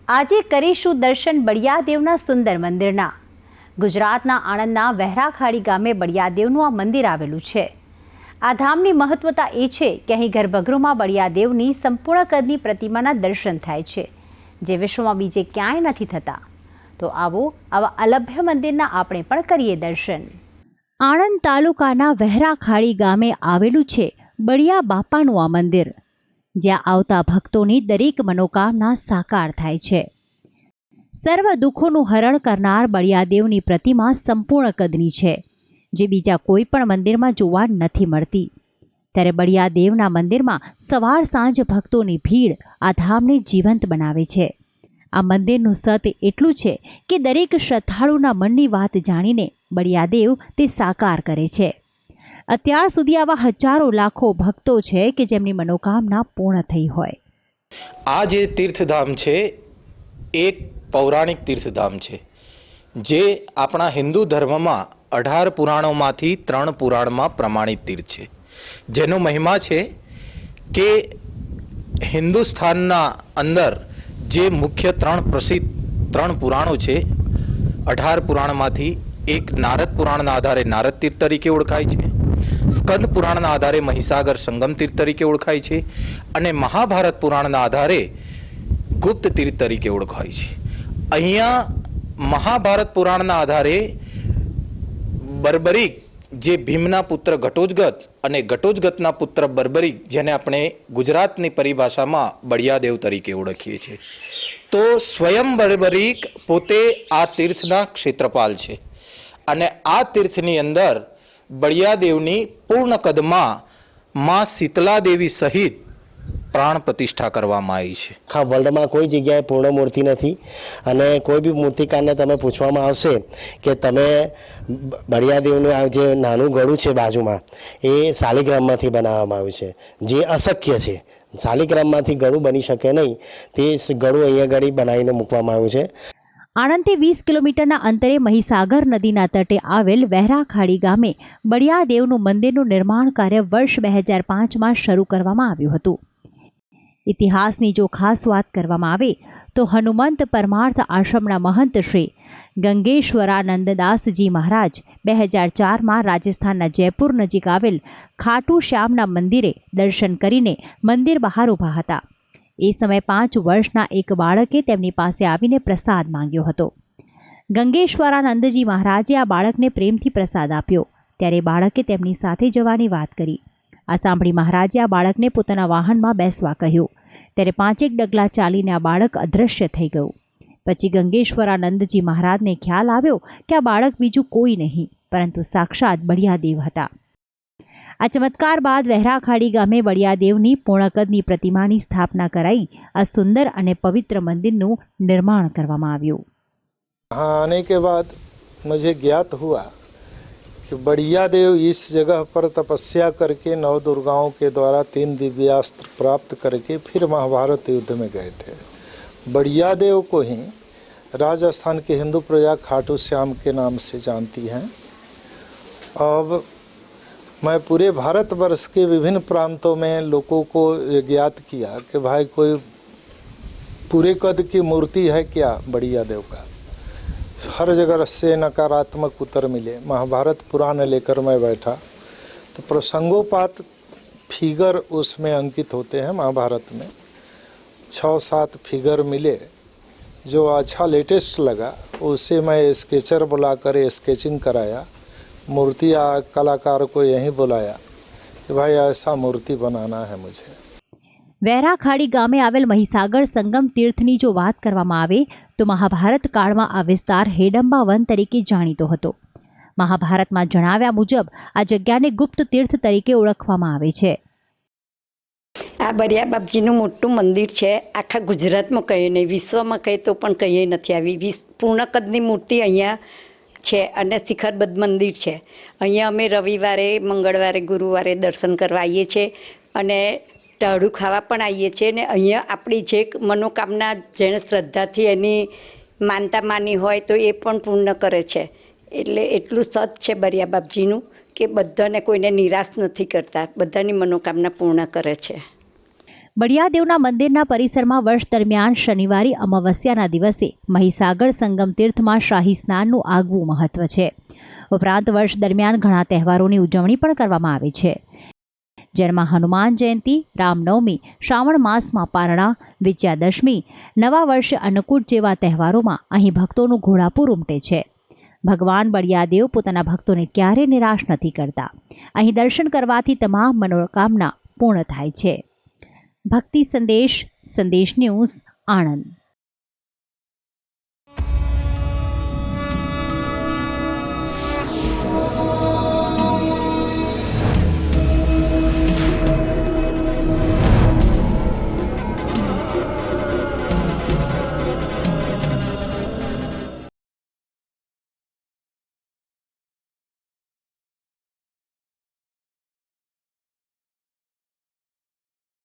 આજે કરીશું દર્શન બળિયાદેવના સુંદર મંદિરના। ગુજરાતના આણંદના વહેરાખાડી ગામે બળિયાદેવનું આ મંદિર આવેલું છે। આ ધામની મહત્વતા એ છે કે અહીં ગર્ભગૃહમાં બળિયાદેવની સંપૂર્ણ કદની પ્રતિમાના દર્શન થાય છે, જે વિશ્વમાં બીજે ક્યાંય નથી થતા। તો આવો આવા અલભ્ય મંદિરના આપણે પણ કરીએ દર્શન। આણંદ તાલુકાના વહેરાખાડી ગામે આવેલું છે બળિયા બાપાનું આ મંદિર, જ્યાં આવતા ભક્તોની દરેક મનોકામના સાકાર થાય છે। સર્વ દુઃખોનું હરણ કરનાર બળિયાદેવની પ્રતિમા સંપૂર્ણ કદની છે, જે બીજા કોઈ પણ મંદિરમાં જોવા નથી મળતી। ત્યારે બળિયાદેવના મંદિરમાં સવાર સાંજ ભક્તોની ભીડ આ ધામને જીવંત બનાવે છે। આ મંદિરનું સત્ય એટલું છે કે દરેક શ્રદ્ધાળુના મનની વાત જાણીને બળિયાદેવ તે સાકાર કરે છે। અત્યાર સુધી આવા હજારો લાખો ભક્તો છે કે જેમની મનોકામના પૂર્ણ થઈ હોય। આ જે તીર્થધામ છે એક પૌરાણિક તીર્થધામ છે, જે આપણા હિન્દુ ધર્મમાં 18 પુરાણોમાંથી 3 પુરાણમાં પ્રમાણિત તીર્થ છે, જેનો મહિમા છે કે હિન્દુસ્તાનના અંદર જે મુખ્ય 3 પ્રસિદ્ધ 3 પુરાણો છે, 18 પુરાણમાંથી એક નારદ પુરાણના આધારે નારદ તીર્થ તરીકે ઓળખાય છે, સ્કંદ પુરાણના આધારે મહીસાગર સંગમ તીર્થ તરીકે ઓળખાય છે, અને મહાભારત પુરાણના આધારે ગુપ્ત તીર્થ તરીકે ઓળખાય છે। અહીંયા મહાભારત પુરાણના આધારે બર્બરીક, જે ભીમના પુત્ર ઘટોત્કચ અને ઘટોત્કચના પુત્ર બર્બરીક, જેને આપણે ગુજરાતની પરિભાષામાં બળિયાદેવ તરીકે ઓળખીએ છીએ, તો સ્વયં બર્બરીક પોતે આ તીર્થના ક્ષેત્રપાલ છે, અને આ તીર્થની અંદર બળિયાદેવની પૂર્ણ કદમાં માં શીતલા દેવી સહિત પ્રાણ પ્રતિષ્ઠા કરવામાં આવી છે। આખા વર્લ્ડમાં કોઈ જગ્યાએ પૂર્ણ મૂર્તિ નથી, અને કોઈ બી મૂર્તિકારને તમે પૂછવામાં આવશે કે તમે બળિયાદેવનું આ જે નાનું ગળું છે બાજુમાં, એ શાલિગ્રામમાંથી બનાવવામાં આવ્યું છે, જે અશક્ય છે। શાલિગ્રામમાંથી ગળું બની શકે નહીં, તે ગળું અહીંયા ગળી બનાવીને મૂકવામાં આવ્યું છે। આણંદથી 20 કિલોમીટરના અંતરે મહીસાગર નદીના તટે આવેલ વહેરાખાડી ગામે બળિયાદેવનું મંદિરનું નિર્માણ કાર્ય વર્ષ 2005માં શરૂ કરવામાં આવ્યું હતું। ઇતિહાસની જો ખાસ વાત કરવામાં આવે તો હનુમંત પરમાર્થ આશ્રમના મહંત શ્રી ગંગેશ્વરાનંદદાસજી મહારાજ 2004માં રાજસ્થાનના જયપુર નજીક આવેલ ખાટુ શ્યામના મંદિરે દર્શન કરીને મંદિર બહાર ઊભા હતા। એ સમયે 5 વર્ષના એક બાળકે તેમની પાસે આવીને પ્રસાદ માંગ્યો હતો। ગંગેશ્વરાનંદજી મહારાજે આ બાળકને પ્રેમથી પ્રસાદ આપ્યો, ત્યારે બાળકે તેમની સાથે જવાની વાત કરી। આ સાંભળી મહારાજે આ બાળકને પોતાના વાહનમાં બેસવા કહ્યું, ત્યારે 5 ડગલા ચાલીને આ બાળક અદૃશ્ય થઈ ગયું। પછી ગંગેશ્વરાનંદજી મહારાજને ખ્યાલ આવ્યો કે આ બાળક બીજું કોઈ નહીં પરંતુ સાક્ષાત બળિયાદેવ હતા। આ ચમત્કાર બાદ વહેરાખાડી ગામે બળિયાદેવની પૂર્ણકદની પ્રતિમાની સ્થાપના કરાઈ આ સુંદર અને પવિત્ર મંદિરનું નિર્માણ કરવામાં આવ્યું। यहाँ आने के बाद मुझे ज्ञात हुआ कि बड़ियादेव इस जगह पर तपस्या करके 9 दुर्गाओं के द्वारा 3 दिव्यास्त्र प्राप्त करके फिर महाभारत युद्ध में गए थे। बड़ियादेव को ही राजस्थान के हिंदू प्रजा खाटू श्याम के नाम से जानती हैं। अब मैं पूरे भारतवर्ष के विभिन्न प्रांतों में लोगों को ज्ञात किया कि भाई कोई पूरे कद की मूर्ति है क्या बड़ियादेव का। हर जगह से नकारात्मक उत्तर मिले। महाभारत पुराण लेकर मैं बैठा तो प्रसंगोपात फिगर उसमें अंकित होते हैं। महाभारत में 6-7 फिगर मिले, जो अच्छा लेटेस्ट लगा उसे मैं स्केचर बुलाकर स्केचिंग कराया। मूर्ति कलाकार को यही बुलाया कि भाई ऐसा मूर्ति बनाना है मुझे। વહેરાખાડી ગામે આવેલ મહીસાગર સંગમ તીર્થની જો વાત કરવામાં આવે તો મહાભારત કાળમાં આ વિસ્તાર હેડંબા વન તરીકે જાણીતો હતો। મહાભારતમાં જણાવ્યા મુજબ આ જગ્યાને ગુપ્ત તીર્થ તરીકે ઓળખવામાં આવે છે। આ બળિયા બાપજીનું મોટું મંદિર છે। આખા ગુજરાતમાં કહીએ નહીં, વિશ્વમાં કહીએ તો પણ કહીએ નથી આવી પૂર્ણ કદની મૂર્તિ અહીંયા છે, અને શિખરબદ્ધ મંદિર છે। અહીંયા અમે રવિવારે, મંગળવારે, ગુરુવારે દર્શન કરવા આવીએ છીએ, અને ટાળું ખાવા પણ આવીએ છીએ। ને અહીંયા આપણી જે મનોકામના જેણે શ્રદ્ધાથી એની માનતા માની હોય તો એ પણ પૂર્ણ કરે છે। એટલે એટલું સત છે બળિયા બાપજીનું કે બધાને કોઈને નિરાશ નથી કરતા, બધાની મનોકામના પૂર્ણ કરે છે। બળિયાદેવના મંદિરના પરિસરમાં વર્ષ દરમિયાન શનિવારે અમાવસ્યાના દિવસે મહીસાગર સંગમ તીર્થમાં શાહી સ્નાનનું આગવું મહત્વ છે. ઉપરાંત વર્ષ દરમિયાન ઘણા તહેવારોની ઉજવણી પણ કરવામાં આવે છે, જેમાં હનુમાન જયંતિ, રામનવમી, શ્રાવણ માસમાં પારણા, વિજયાદશમી, નવા વર્ષે અન્નકૂટ જેવા તહેવારોમાં અહીં ભક્તોનું ઘોડાપૂર ઉમટે છે. ભગવાન બળિયાદેવ પોતાના ભક્તોને ક્યારેય નિરાશ નથી કરતા. અહીં દર્શન કરવાથી તમામ મનોકામના પૂર્ણ થાય છે. ભક્તિ સંદેશ, સંદેશ ન્યૂઝ, આણંદ.